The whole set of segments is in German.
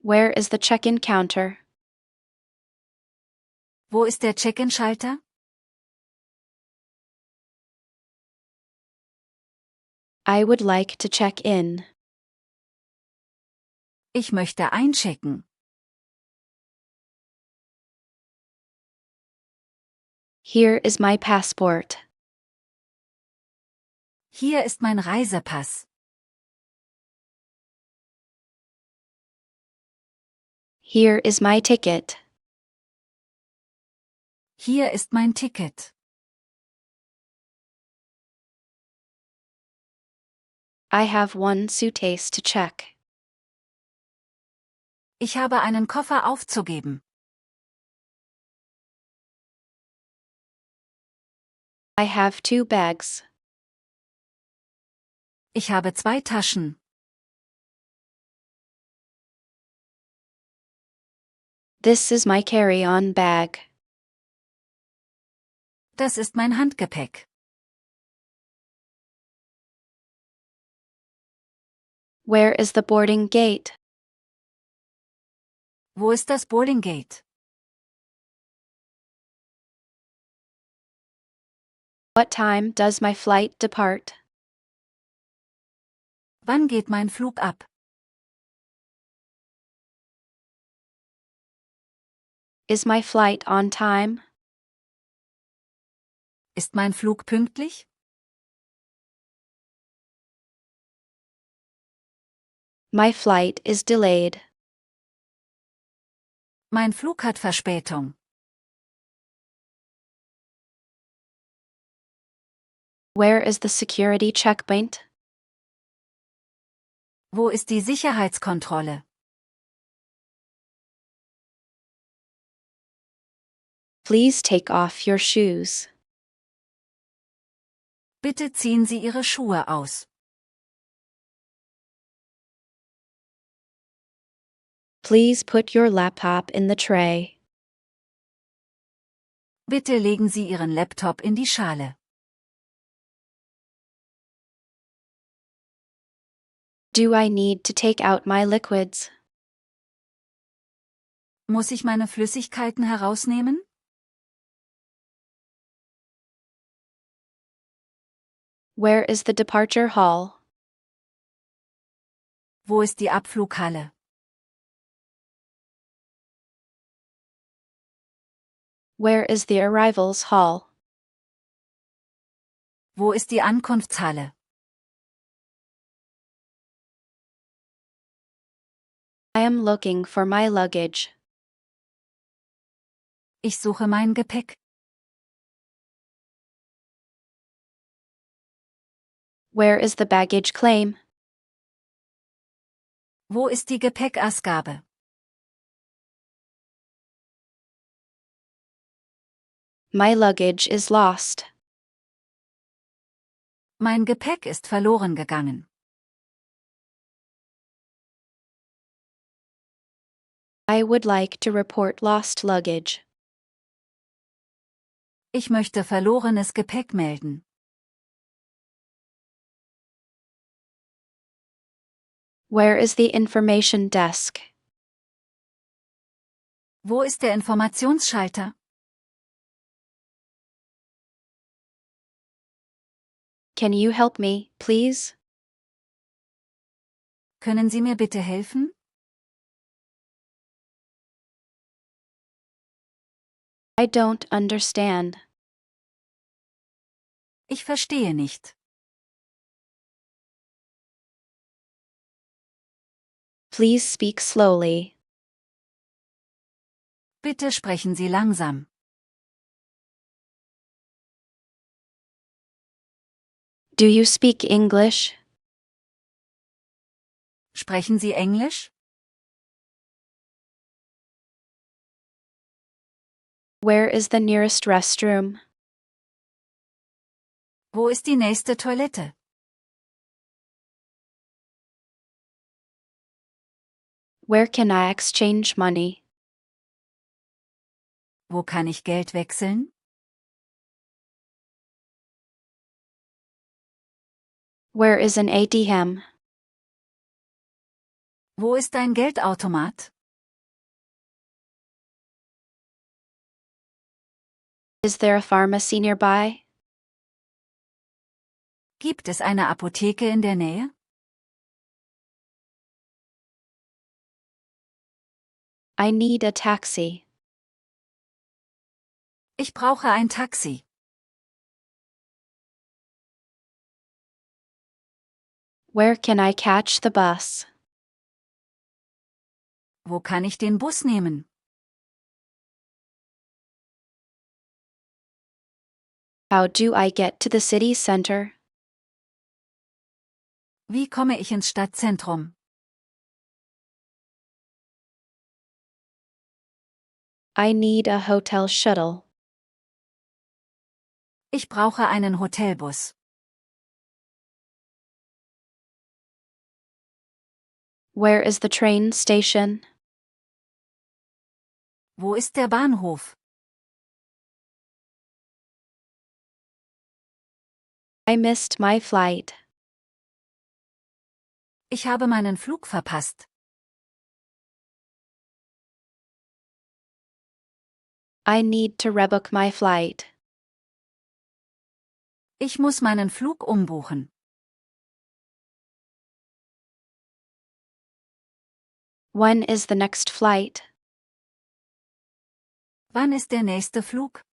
Where is the check-in counter? Wo ist der Check-in-Schalter? I would like to check in. Ich möchte einchecken. Here is my passport. Hier ist mein Reisepass. Here is my ticket. Hier ist mein Ticket. I have one suitcase to check. Ich habe einen Koffer aufzugeben. I have two bags. Ich habe 2 Taschen. This is my carry-on bag. Das ist mein Handgepäck. Where is the boarding gate? Wo ist das Boarding Gate? What time does my flight depart? Wann geht mein Flug ab? Is my flight on time? Ist mein Flug pünktlich? My flight is delayed. Mein Flug hat Verspätung. Where is the security checkpoint? Wo ist die Sicherheitskontrolle? Please take off your shoes. Bitte ziehen Sie Ihre Schuhe aus. Please put your laptop in the tray. Bitte legen Sie Ihren Laptop in die Schale. Do I need to take out my liquids? Muss ich meine Flüssigkeiten herausnehmen? Where is the departure hall? Wo ist die Abflughalle? Where is the arrivals hall? Wo ist die Ankunftshalle? I am looking for my luggage. Ich suche mein Gepäck. Where is the baggage claim? Wo ist die Gepäckausgabe? My luggage is lost. Mein Gepäck ist verloren gegangen. I would like to report lost luggage. Ich möchte verlorenes Gepäck melden. Where is the information desk? Wo ist der Informationsschalter? Can you help me, please? Können Sie mir bitte helfen? I don't understand. Ich verstehe nicht. Please speak slowly. Bitte sprechen Sie langsam. Do you speak English? Sprechen Sie Englisch? Where is the nearest restroom? Wo ist die nächste Toilette? Where can I exchange money? Wo kann ich Geld wechseln? Where is an ATM? Wo ist ein Geldautomat? Is there a pharmacy nearby? Gibt es eine Apotheke in der Nähe? I need a taxi. Ich brauche ein Taxi. Where can I catch the bus? Wo kann ich den Bus nehmen? How do I get to the city center? Wie komme ich ins Stadtzentrum? I need a hotel shuttle. Ich brauche einen Hotelbus. Where is the train station? Wo ist der Bahnhof? I missed my flight. Ich habe meinen Flug verpasst. I need to rebook my flight. Ich muss meinen Flug umbuchen. When is the next flight? Wann ist der nächste Flug?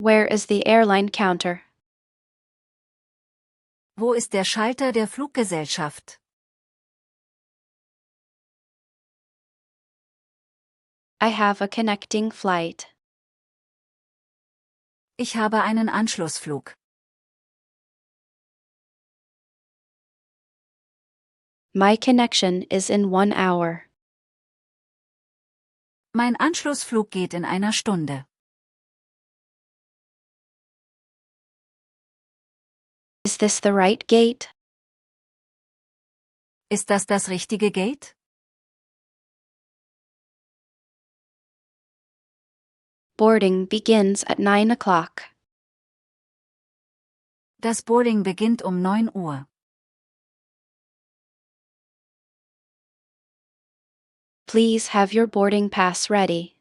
Where is the airline counter? Wo ist der Schalter der Fluggesellschaft? I have a connecting flight. Ich habe einen Anschlussflug. My connection is in 1 hour. Mein Anschlussflug geht in einer Stunde. Is this the right gate? Ist das richtige Gate? Boarding begins at 9 o'clock. Das Boarding beginnt um 9 Uhr. Please have your boarding pass ready.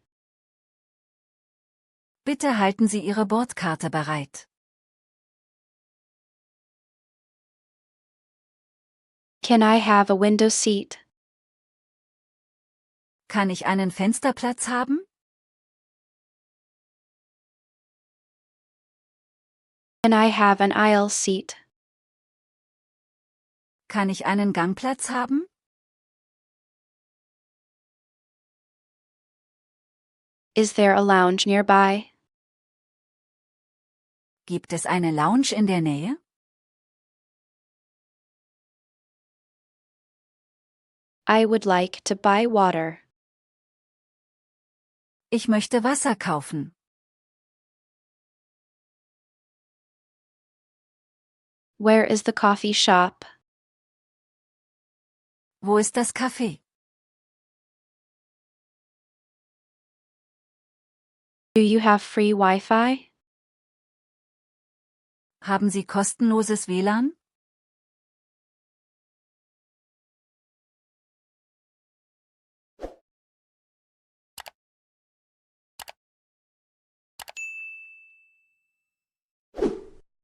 Bitte halten Sie Ihre Bordkarte bereit. Can I have a window seat? Kann ich einen Fensterplatz haben? Can I have an aisle seat? Kann ich einen Gangplatz haben? Is there a lounge nearby? Gibt es eine Lounge in der Nähe? I would like to buy water. Ich möchte Wasser kaufen. Where is the coffee shop? Wo ist das Café? Do you have free Wi-Fi? Haben Sie kostenloses WLAN?